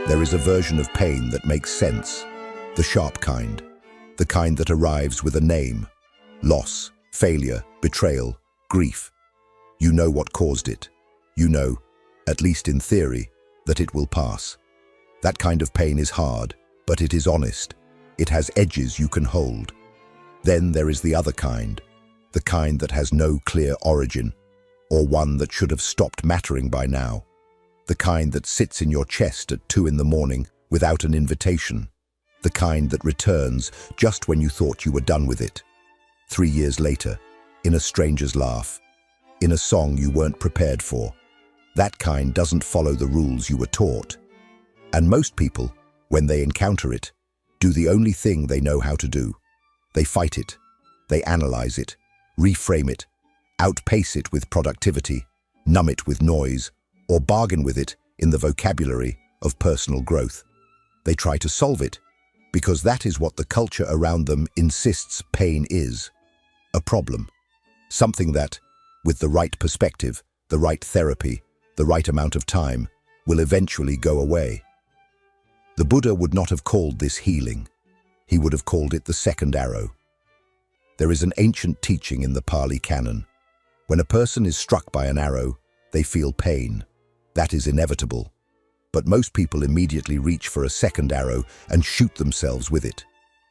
There is a version of pain that makes sense, the sharp kind, the kind that arrives with a name, loss, failure, betrayal, grief. You know what caused it. You know, at least in theory, that it will pass. That kind of pain is hard, but it is honest. It has edges you can hold. Then there is the other kind, the kind that has no clear origin, or one that should have stopped mattering by now. The kind that sits in your chest at 2 in the morning without an invitation. The kind that returns just when you thought you were done with it. 3 years later, in a stranger's laugh, in a song you weren't prepared for. That kind doesn't follow the rules you were taught. And most people, when they encounter it, do the only thing they know how to do. They fight it, they analyze it, reframe it, outpace it with productivity, numb it with noise, or bargain with it in the vocabulary of personal growth. They try to solve it, because that is what the culture around them insists pain is. A problem. Something that, with the right perspective, the right therapy, the right amount of time, will eventually go away. The Buddha would not have called this healing. He would have called it the second arrow. There is an ancient teaching in the Pali Canon. When a person is struck by an arrow, they feel pain. That is inevitable. But most people immediately reach for a second arrow and shoot themselves with it.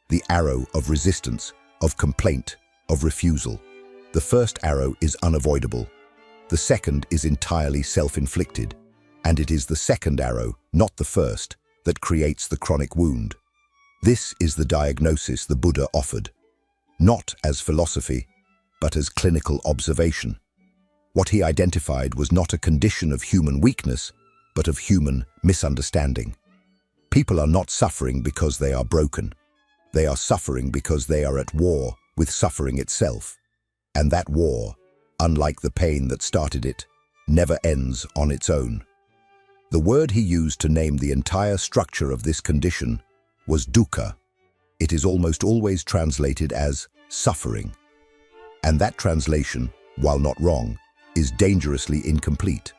The arrow of resistance, of complaint, of refusal. The first arrow is unavoidable. The second is entirely self-inflicted. And it is the second arrow, not the first, that creates the chronic wound. This is the diagnosis the Buddha offered. Not as philosophy, but as clinical observation. What he identified was not a condition of human weakness, but of human misunderstanding. People are not suffering because they are broken. They are suffering because they are at war with suffering itself. And that war, unlike the pain that started it, never ends on its own. The word he used to name the entire structure of this condition was dukkha. It is almost always translated as suffering. And that translation, while not wrong, is dangerously incomplete.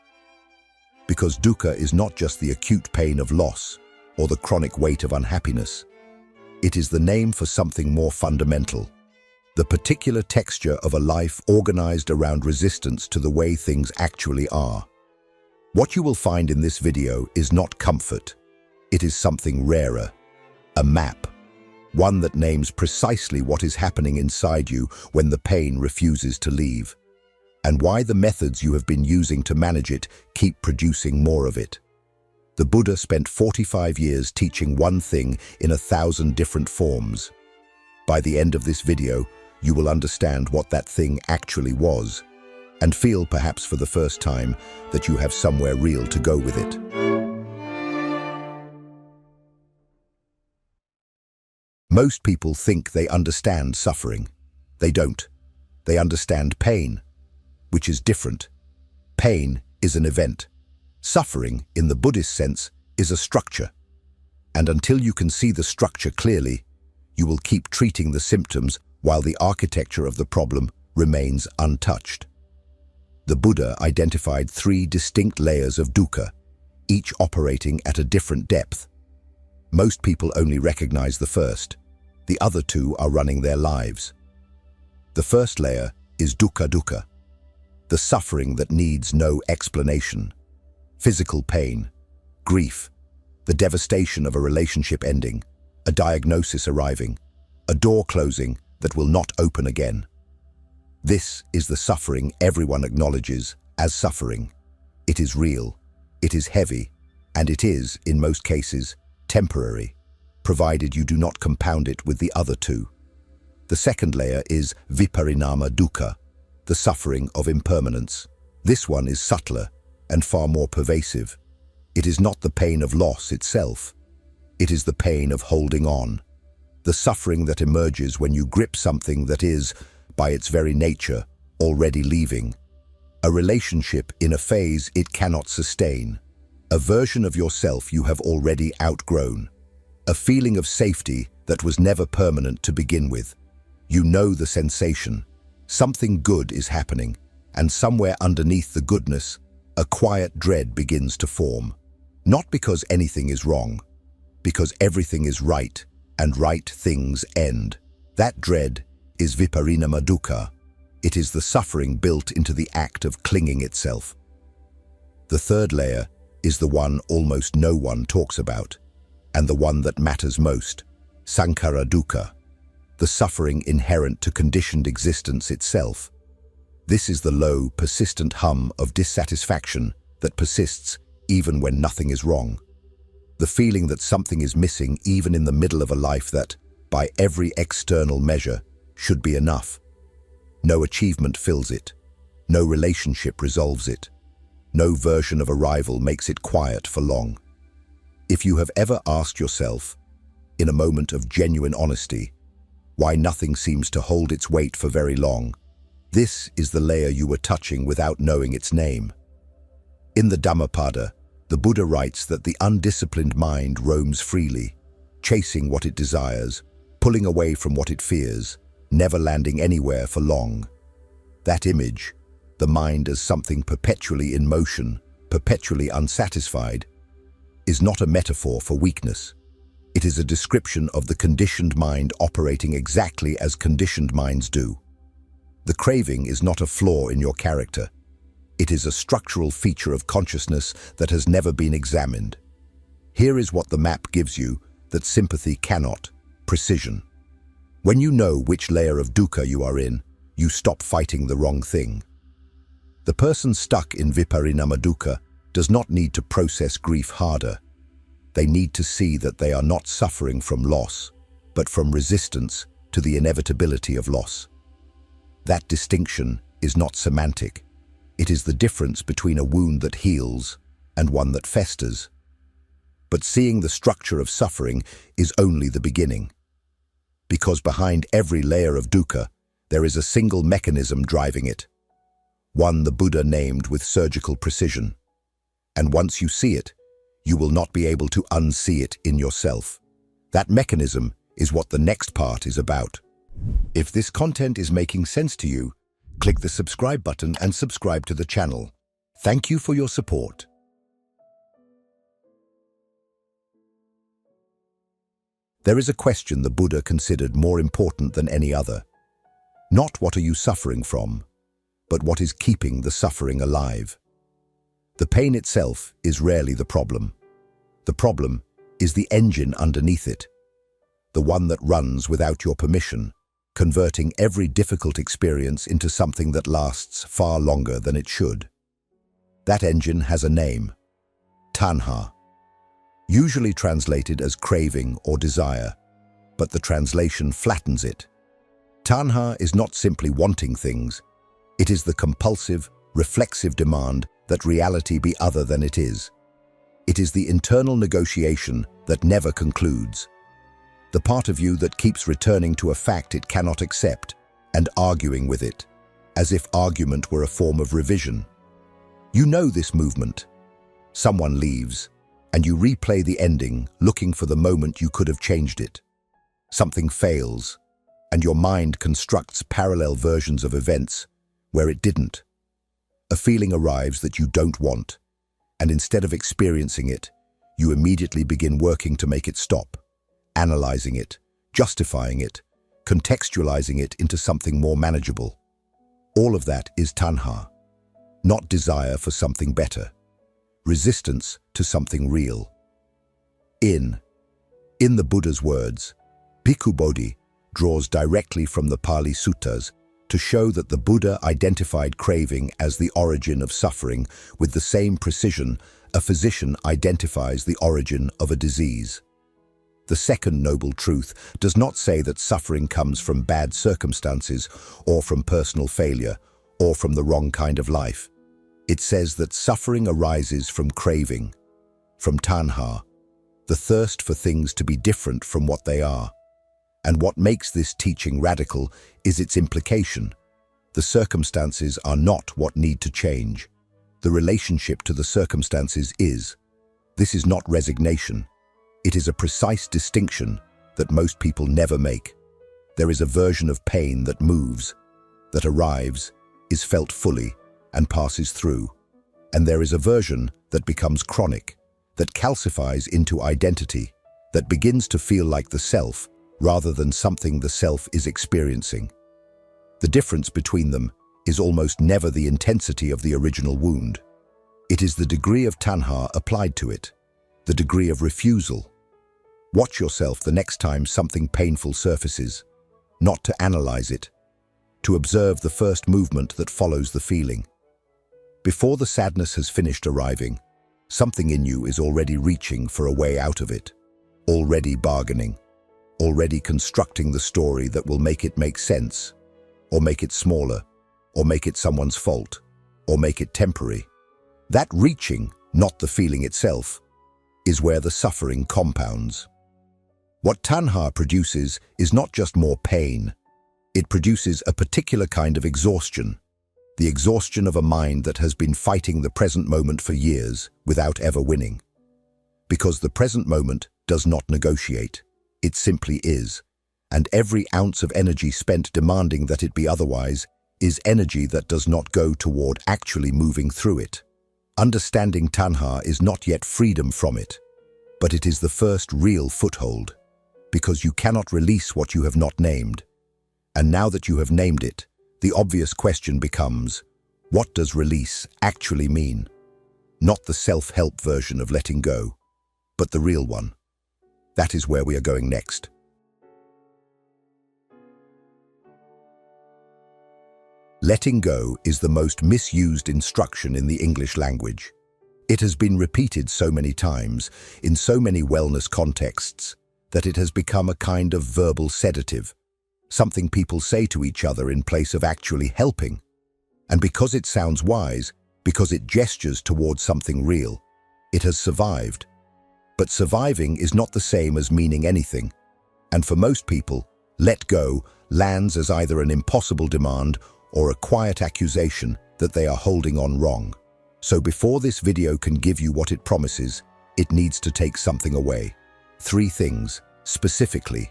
Because dukkha is not just the acute pain of loss or the chronic weight of unhappiness. It is the name for something more fundamental, the particular texture of a life organized around resistance to the way things actually are. What you will find in this video is not comfort. It is something rarer, a map, one that names precisely what is happening inside you when the pain refuses to leave, and why the methods you have been using to manage it keep producing more of it. The Buddha spent 45 years teaching one thing in 1,000 different forms. By the end of this video, you will understand what that thing actually was, and feel perhaps for the first time that you have somewhere real to go with it. Most people think they understand suffering. They don't. They understand pain, which is different. Pain is an event. Suffering, in the Buddhist sense, is a structure. And until you can see the structure clearly, you will keep treating the symptoms while the architecture of the problem remains untouched. The Buddha identified 3 distinct layers of dukkha, each operating at a different depth. Most people only recognize the first. The other 2 are running their lives. The first layer is dukkha, the suffering that needs no explanation. Physical pain, grief, the devastation of a relationship ending, a diagnosis arriving, a door closing that will not open again. This is the suffering everyone acknowledges as suffering. It is real, it is heavy, and it is, in most cases, temporary, provided you do not compound it with the other 2. The second layer is viparinama dukkha, the suffering of impermanence. This one is subtler and far more pervasive. It is not the pain of loss itself. It is the pain of holding on, the suffering that emerges when you grip something that is, by its very nature, already leaving. A relationship in a phase it cannot sustain. A version of yourself you have already outgrown. A feeling of safety that was never permanent to begin with. You know the sensation. Something good is happening, and somewhere underneath the goodness, a quiet dread begins to form. Not because anything is wrong, because everything is right, and right things end. That dread is viparinama dukkha. It is the suffering built into the act of clinging itself. The third layer is the one almost no one talks about, and the one that matters most, sankhara dukkha, the suffering inherent to conditioned existence itself. This is the low, persistent hum of dissatisfaction that persists even when nothing is wrong. The feeling that something is missing even in the middle of a life that, by every external measure, should be enough. No achievement fills it. No relationship resolves it. No version of arrival makes it quiet for long. If you have ever asked yourself, in a moment of genuine honesty, why nothing seems to hold its weight for very long, this is the layer you were touching without knowing its name. In the Dhammapada, the Buddha writes that the undisciplined mind roams freely, chasing what it desires, pulling away from what it fears, never landing anywhere for long. That image, the mind as something perpetually in motion, perpetually unsatisfied, is not a metaphor for weakness. It is a description of the conditioned mind operating exactly as conditioned minds do. The craving is not a flaw in your character. It is a structural feature of consciousness that has never been examined. Here is what the map gives you that sympathy cannot: precision. When you know which layer of dukkha you are in, you stop fighting the wrong thing. The person stuck in viparinama dukkha does not need to process grief harder. They need to see that they are not suffering from loss, but from resistance to the inevitability of loss. That distinction is not semantic. It is the difference between a wound that heals and one that festers. But seeing the structure of suffering is only the beginning. Because behind every layer of dukkha, there is a single mechanism driving it. One the Buddha named with surgical precision. And once you see it, you will not be able to unsee it in yourself. That mechanism is what the next part is about. If this content is making sense to you, click the subscribe button and subscribe to the channel. Thank you for your support. There is a question the Buddha considered more important than any other. Not what are you suffering from, but what is keeping the suffering alive. The pain itself is rarely the problem. The problem is the engine underneath it, the one that runs without your permission, converting every difficult experience into something that lasts far longer than it should. That engine has a name: tanha, usually translated as craving or desire, but the translation flattens it. Tanha is not simply wanting things. It is the compulsive, reflexive demand that reality be other than it is. It is the internal negotiation that never concludes. The part of you that keeps returning to a fact it cannot accept and arguing with it, as if argument were a form of revision. You know this movement. Someone leaves, and you replay the ending, looking for the moment you could have changed it. Something fails, and your mind constructs parallel versions of events where it didn't. A feeling arrives that you don't want, and instead of experiencing it, you immediately begin working to make it stop, analyzing it, justifying it, contextualizing it into something more manageable. All of that is tanha, not desire for something better, resistance to something real. In the Buddha's words, Bhikkhu Bodhi draws directly from the Pali suttas to show that the Buddha identified craving as the origin of suffering with the same precision a physician identifies the origin of a disease. The second noble truth does not say that suffering comes from bad circumstances or from personal failure or from the wrong kind of life. It says that suffering arises from craving, from tanha, the thirst for things to be different from what they are. And what makes this teaching radical is its implication. The circumstances are not what need to change. The relationship to the circumstances is. This is not resignation. It is a precise distinction that most people never make. There is a version of pain that moves, that arrives, is felt fully, and passes through. And there is a version that becomes chronic, that calcifies into identity, that begins to feel like the self rather than something the self is experiencing. The difference between them is almost never the intensity of the original wound. It is the degree of tanha applied to it, the degree of refusal. Watch yourself the next time something painful surfaces, not to analyze it, to observe the first movement that follows the feeling. Before the sadness has finished arriving, something in you is already reaching for a way out of it, already bargaining, already constructing the story that will make it make sense, or make it smaller, or make it someone's fault, or make it temporary. That reaching, not the feeling itself, is where the suffering compounds. What tanha produces is not just more pain. It produces a particular kind of exhaustion, the exhaustion of a mind that has been fighting the present moment for years without ever winning. Because the present moment does not negotiate, it simply is, and every ounce of energy spent demanding that it be otherwise is energy that does not go toward actually moving through it. Understanding tanha is not yet freedom from it, but it is the first real foothold, because you cannot release what you have not named. And now that you have named it, the obvious question becomes, what does release actually mean? Not the self-help version of letting go, but the real one. That is where we are going next. Letting go is the most misused instruction in the English language. It has been repeated so many times, in so many wellness contexts, that it has become a kind of verbal sedative, something people say to each other in place of actually helping. And because it sounds wise, because it gestures towards something real, it has survived. But surviving is not the same as meaning anything. And for most people, let go lands as either an impossible demand or a quiet accusation that they are holding on wrong. So before this video can give you what it promises, it needs to take something away. 3 things, specifically.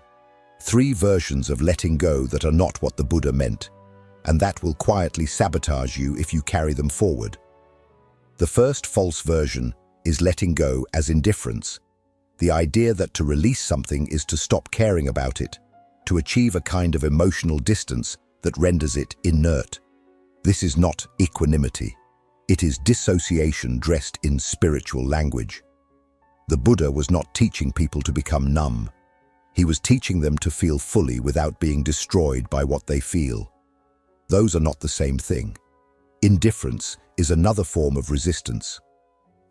3 versions of letting go that are not what the Buddha meant, and that will quietly sabotage you if you carry them forward. The first false version is letting go as indifference, the idea that to release something is to stop caring about it, to achieve a kind of emotional distance that renders it inert. This is not equanimity. It is dissociation dressed in spiritual language. The Buddha was not teaching people to become numb. He was teaching them to feel fully without being destroyed by what they feel. Those are not the same thing. Indifference is another form of resistance.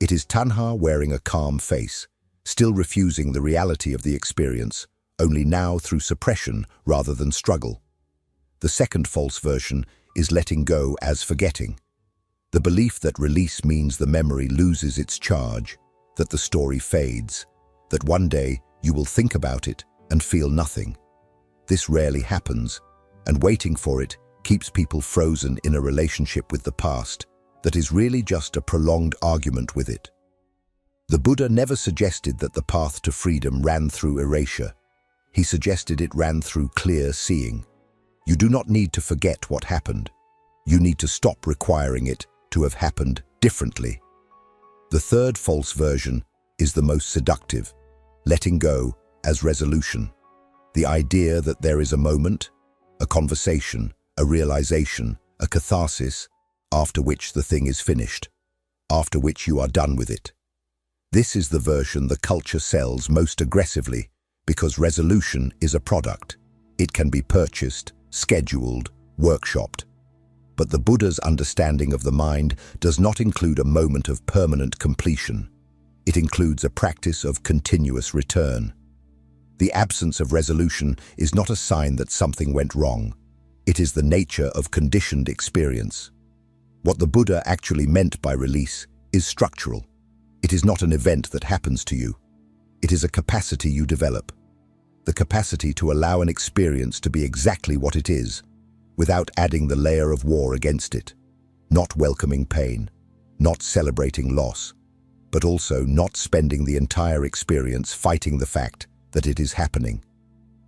It is tanha wearing a calm face, still refusing the reality of the experience, only now through suppression rather than struggle. The second false version is letting go as forgetting. The belief that release means the memory loses its charge, that the story fades, that one day you will think about it and feel nothing. This rarely happens, and waiting for it keeps people frozen in a relationship with the past that is really just a prolonged argument with it. The Buddha never suggested that the path to freedom ran through erasure. He suggested it ran through clear seeing. You do not need to forget what happened. You need to stop requiring it to have happened differently. The third false version is the most seductive, letting go as resolution. The idea that there is a moment, a conversation, a realization, a catharsis, after which the thing is finished, after which you are done with it. This is the version the culture sells most aggressively because resolution is a product. It can be purchased, scheduled, workshopped. But the Buddha's understanding of the mind does not include a moment of permanent completion. It includes a practice of continuous return. The absence of resolution is not a sign that something went wrong. It is the nature of conditioned experience. What the Buddha actually meant by release is structural. It is not an event that happens to you. It is a capacity you develop. The capacity to allow an experience to be exactly what it is, without adding the layer of war against it, not welcoming pain, not celebrating loss, but also not spending the entire experience fighting the fact that it is happening.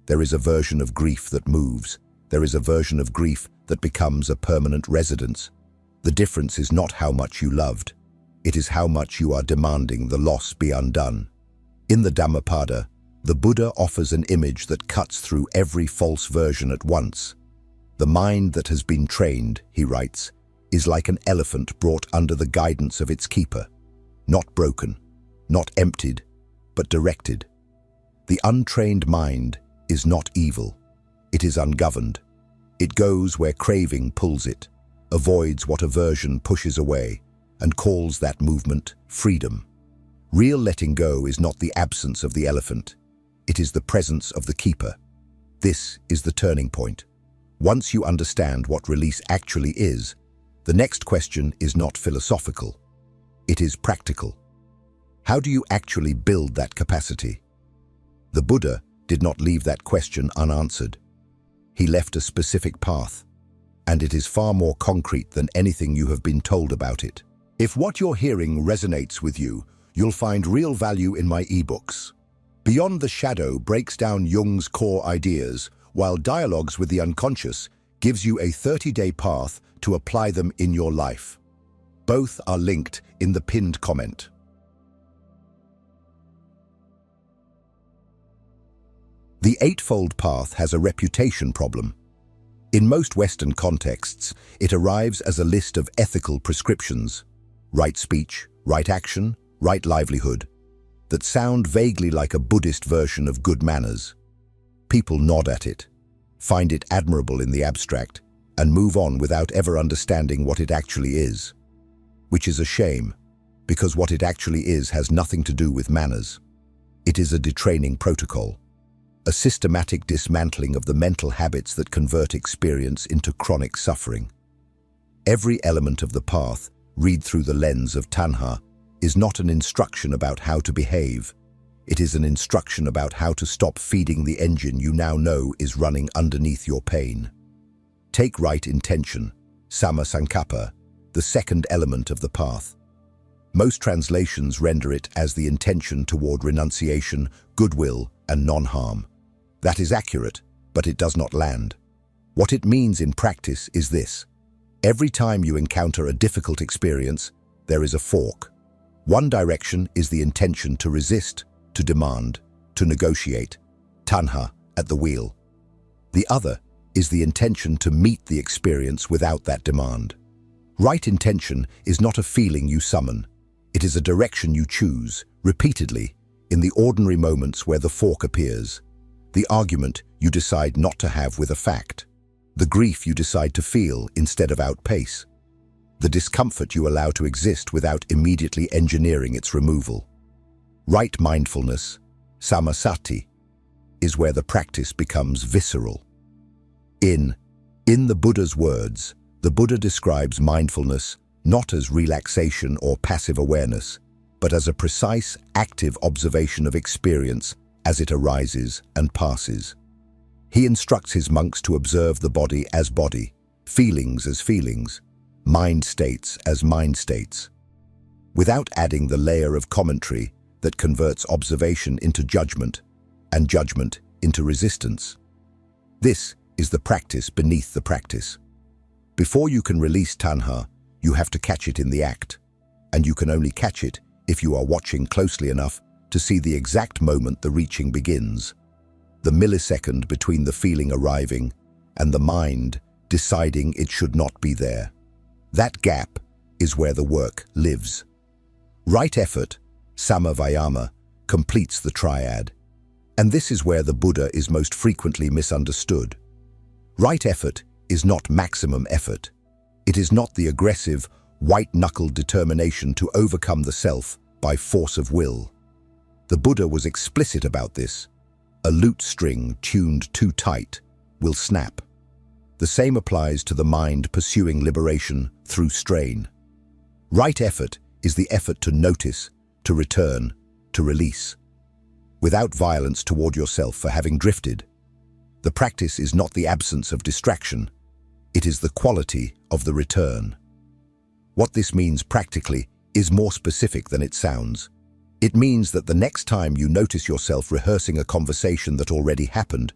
There is a version of grief that moves. There is a version of grief that becomes a permanent residence. The difference is not how much you loved. It is how much you are demanding the loss be undone. In the Dhammapada, the Buddha offers an image that cuts through every false version at once. The mind that has been trained, he writes, is like an elephant brought under the guidance of its keeper, not broken, not emptied, but directed. The untrained mind is not evil. It is ungoverned. It goes where craving pulls it, avoids what aversion pushes away, and calls that movement freedom. Real letting go is not the absence of the elephant. It is the presence of the keeper. This is the turning point. Once you understand what release actually is, the next question is not philosophical. It is practical. How do you actually build that capacity? The Buddha did not leave that question unanswered. He left a specific path, and it is far more concrete than anything you have been told about it. If what you're hearing resonates with you, you'll find real value in my ebooks. Beyond the Shadow breaks down Jung's core ideas, while Dialogues with the Unconscious gives you a 30-day path to apply them in your life. Both are linked in the pinned comment. The Eightfold Path has a reputation problem. In most Western contexts, it arrives as a list of ethical prescriptions, right speech, right action, right livelihood, that sound vaguely like a Buddhist version of good manners. People nod at it, find it admirable in the abstract, and move on without ever understanding what it actually is. Which is a shame, because what it actually is has nothing to do with manners. It is a detraining protocol, a systematic dismantling of the mental habits that convert experience into chronic suffering. Every element of the path, read through the lens of tanha, is not an instruction about how to behave. It is an instruction about how to stop feeding the engine you now know is running underneath your pain. Take right intention, samma sankappa, the second element of the path. Most translations render it as the intention toward renunciation, goodwill, and non-harm. That is accurate, but it does not land. What it means in practice is this. Every time you encounter a difficult experience, there is a fork. One direction is the intention to resist, to demand, to negotiate, tanha, at the wheel. The other is the intention to meet the experience without that demand. Right intention is not a feeling you summon. It is a direction you choose, repeatedly, in the ordinary moments where the fork appears. The argument you decide not to have with a fact. The grief you decide to feel instead of outpace. The discomfort you allow to exist without immediately engineering its removal. Right mindfulness, samasati, is where the practice becomes visceral. In the Buddha's words, the Buddha describes mindfulness not as relaxation or passive awareness, but as a precise, active observation of experience as it arises and passes. He instructs his monks to observe the body as body, feelings as feelings, mind states as mind states, without adding the layer of commentary that converts observation into judgment and judgment into resistance. This is the practice beneath the practice. Before you can release tanha, you have to catch it in the act, and you can only catch it if you are watching closely enough to see the exact moment the reaching begins, the millisecond between the feeling arriving and the mind deciding it should not be there. That gap is where the work lives. Right effort, samavayama, completes the triad, and this is where the Buddha is most frequently misunderstood. Right effort is not maximum effort. It is not the aggressive, white-knuckled determination to overcome the self by force of will. The Buddha was explicit about this. A lute string tuned too tight will snap. The same applies to the mind pursuing liberation through strain. Right effort is the effort to notice, to return, to release, without violence toward yourself for having drifted. The practice is not the absence of distraction. It is the quality of the return. What this means practically is more specific than it sounds. It means that the next time you notice yourself rehearsing a conversation that already happened,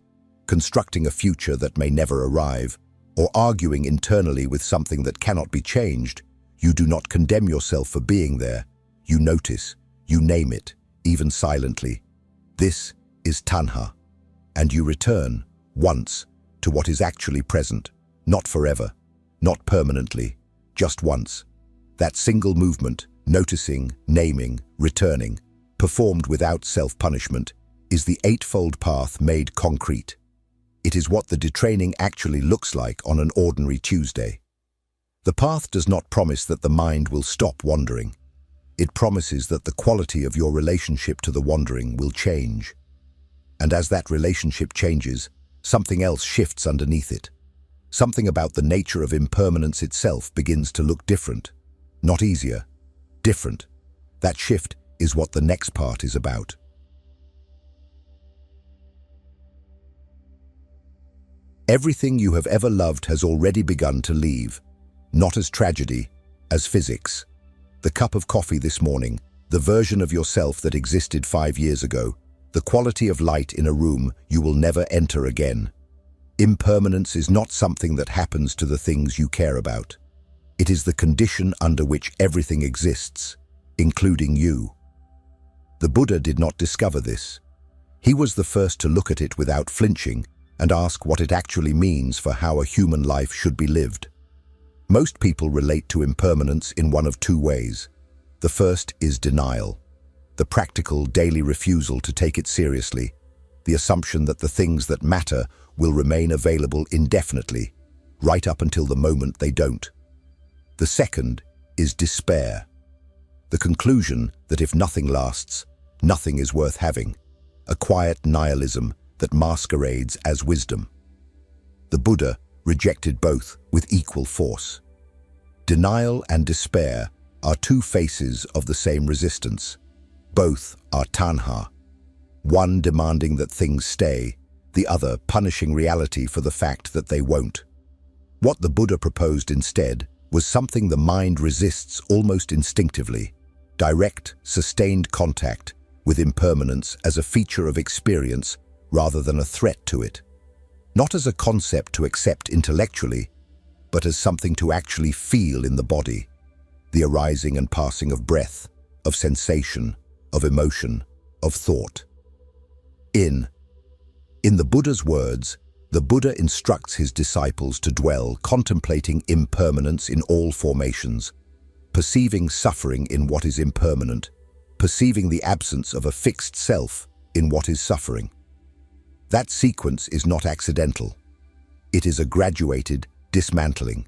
constructing a future that may never arrive, or arguing internally with something that cannot be changed, You do not condemn yourself for being there. You notice, you name it, even silently. This is tanha. And you return, once, to what is actually present, not forever, not permanently, just once. That single movement, noticing, naming, returning, performed without self-punishment, is the eightfold path made concrete. It is what the detraining actually looks like on an ordinary Tuesday. The path does not promise that the mind will stop wandering. It promises that the quality of your relationship to the wandering will change. And as that relationship changes, something else shifts underneath it. Something about the nature of impermanence itself begins to look different. Not easier, different. That shift is what the next part is about. Everything you have ever loved has already begun to leave, not as tragedy, as physics. The cup of coffee this morning, the version of yourself that existed 5 years ago, the quality of light in a room you will never enter again. Impermanence is not something that happens to the things you care about. It is the condition under which everything exists, including you. The Buddha did not discover this. He was the first to look at it without flinching and ask what it actually means for how a human life should be lived. Most people relate to impermanence in one of two ways. The first is denial, the practical daily refusal to take it seriously, the assumption that the things that matter will remain available indefinitely, right up until the moment they don't. The second is despair, the conclusion that if nothing lasts, nothing is worth having, a quiet nihilism that masquerades as wisdom. The Buddha rejected both with equal force. Denial and despair are two faces of the same resistance. Both are tanha, one demanding that things stay, the other punishing reality for the fact that they won't. What the Buddha proposed instead was something the mind resists almost instinctively: direct, sustained contact with impermanence as a feature of experience rather than a threat to it. Not as a concept to accept intellectually, but as something to actually feel in the body, the arising and passing of breath, of sensation, of emotion, of thought. In the Buddha's words, the Buddha instructs his disciples to dwell contemplating impermanence in all formations, perceiving suffering in what is impermanent, perceiving the absence of a fixed self in what is suffering. That sequence is not accidental. It is a graduated dismantling.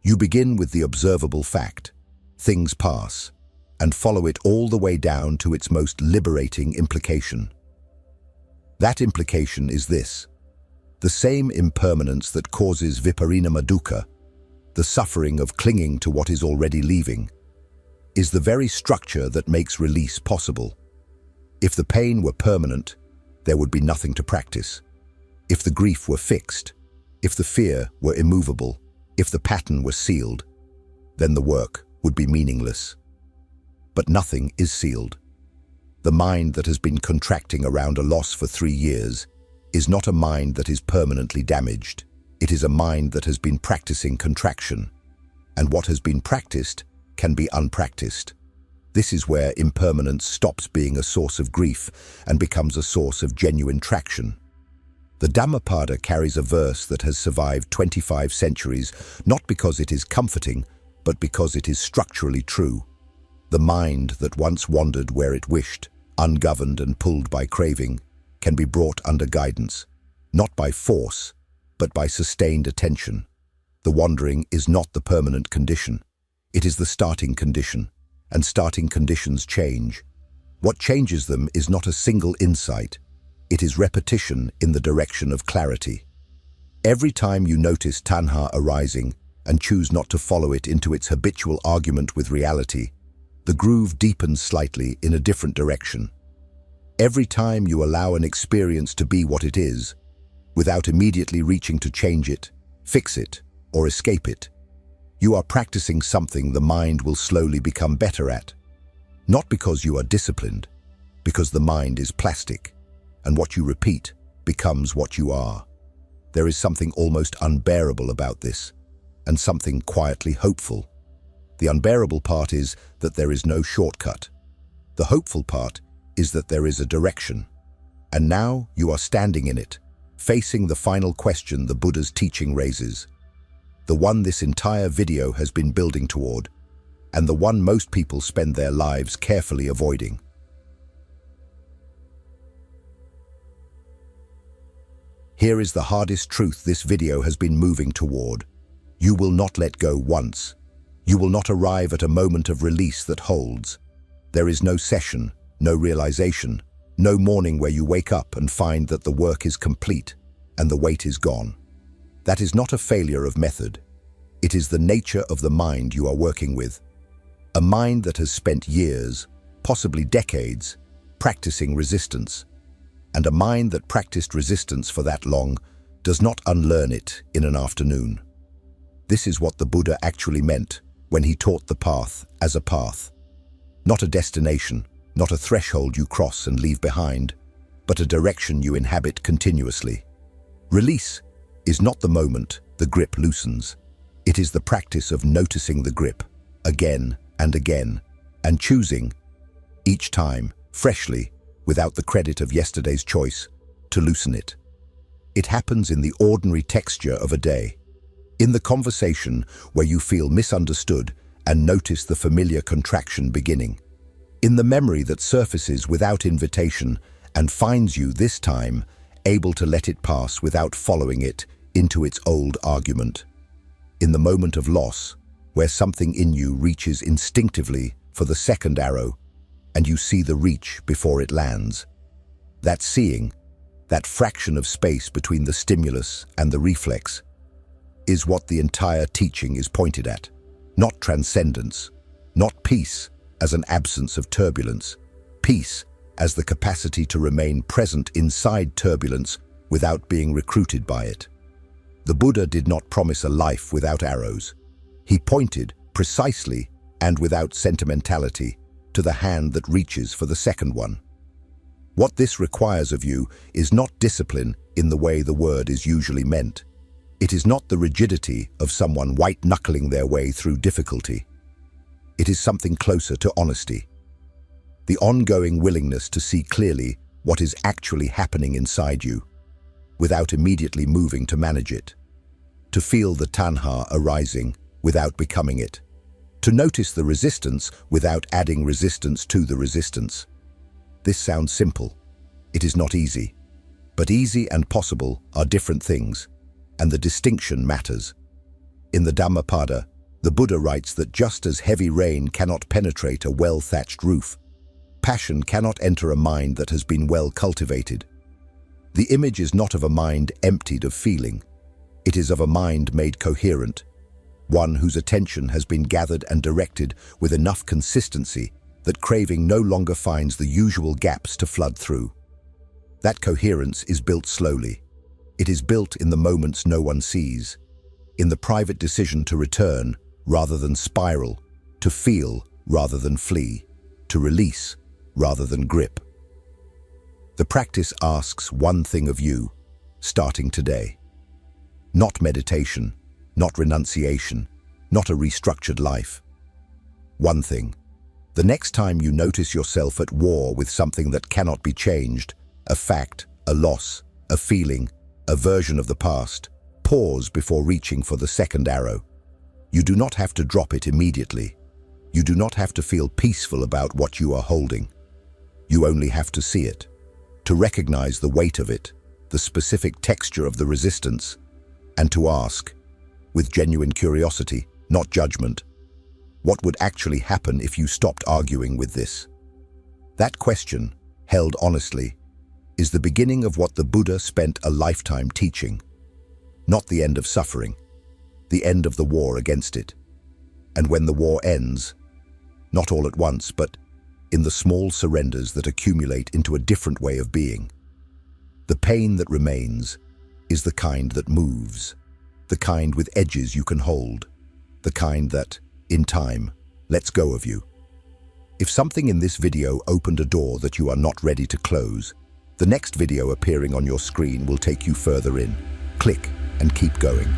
You begin with the observable fact, things pass, and follow it all the way down to its most liberating implication. That implication is this: the same impermanence that causes viparinama dukkha, the suffering of clinging to what is already leaving, is the very structure that makes release possible. If the pain were permanent, there would be nothing to practice. If the grief were fixed, if the fear were immovable, if the pattern were sealed, then the work would be meaningless. But nothing is sealed. The mind that has been contracting around a loss for 3 years is not a mind that is permanently damaged. It is a mind that has been practicing contraction. And what has been practiced can be unpracticed. This is where impermanence stops being a source of grief and becomes a source of genuine traction. The Dhammapada carries a verse that has survived 25 centuries, not because it is comforting, but because it is structurally true. The mind that once wandered where it wished, ungoverned and pulled by craving, can be brought under guidance, not by force, but by sustained attention. The wandering is not the permanent condition. It is the starting condition, and starting conditions change. What changes them is not a single insight. It is repetition in the direction of clarity. Every time you notice tanha arising and choose not to follow it into its habitual argument with reality, the groove deepens slightly in a different direction. Every time you allow an experience to be what it is, without immediately reaching to change it, fix it, or escape it, you are practicing something the mind will slowly become better at. Not because you are disciplined, because the mind is plastic, and what you repeat becomes what you are. There is something almost unbearable about this, and something quietly hopeful. The unbearable part is that there is no shortcut. The hopeful part is that there is a direction. And now you are standing in it, facing the final question the Buddha's teaching raises. The one this entire video has been building toward, and the one most people spend their lives carefully avoiding. Here is the hardest truth this video has been moving toward. You will not let go once. You will not arrive at a moment of release that holds. There is no session, no realization, no morning where you wake up and find that the work is complete and the weight is gone. That is not a failure of method. It is the nature of the mind you are working with. A mind that has spent years, possibly decades, practicing resistance. And a mind that practiced resistance for that long does not unlearn it in an afternoon. This is what the Buddha actually meant when he taught the path as a path. Not a destination, not a threshold you cross and leave behind, but a direction you inhabit continuously. Release is not the moment the grip loosens. It is the practice of noticing the grip again and again, and choosing, each time, freshly, without the credit of yesterday's choice, to loosen it. It happens in the ordinary texture of a day, in the conversation where you feel misunderstood and notice the familiar contraction beginning, in the memory that surfaces without invitation and finds you this time able to let it pass without following it into its old argument, in the moment of loss where something in you reaches instinctively for the second arrow and you see the reach before it lands. That seeing, that fraction of space between the stimulus and the reflex, is what the entire teaching is pointed at. Not transcendence, not peace as an absence of turbulence, peace as the capacity to remain present inside turbulence without being recruited by it. The Buddha did not promise a life without arrows. He pointed, precisely and without sentimentality, to the hand that reaches for the second one. What this requires of you is not discipline in the way the word is usually meant. It is not the rigidity of someone white-knuckling their way through difficulty. It is something closer to honesty. The ongoing willingness to see clearly what is actually happening inside you, without immediately moving to manage it. To feel the tanha arising without becoming it. To notice the resistance without adding resistance to the resistance. This sounds simple. It is not easy. But easy and possible are different things, and the distinction matters. In the Dhammapada, the Buddha writes that just as heavy rain cannot penetrate a well-thatched roof, passion cannot enter a mind that has been well cultivated. The image is not of a mind emptied of feeling. It is of a mind made coherent, one whose attention has been gathered and directed with enough consistency that craving no longer finds the usual gaps to flood through. That coherence is built slowly. It is built in the moments no one sees, in the private decision to return rather than spiral, to feel rather than flee, to release rather than grip. The practice asks one thing of you, starting today. Not meditation, not renunciation, not a restructured life. One thing. The next time you notice yourself at war with something that cannot be changed, a fact, a loss, a feeling, a version of the past, pause before reaching for the second arrow. You do not have to drop it immediately. You do not have to feel peaceful about what you are holding. You only have to see it, to recognize the weight of it, the specific texture of the resistance, and to ask, with genuine curiosity, not judgment, what would actually happen if you stopped arguing with this? That question, held honestly, is the beginning of what the Buddha spent a lifetime teaching. Not the end of suffering, the end of the war against it. And when the war ends, not all at once, but in the small surrenders that accumulate into a different way of being. The pain that remains is the kind that moves, the kind with edges you can hold, the kind that, in time, lets go of you. If something in this video opened a door that you are not ready to close, the next video appearing on your screen will take you further in. Click and keep going.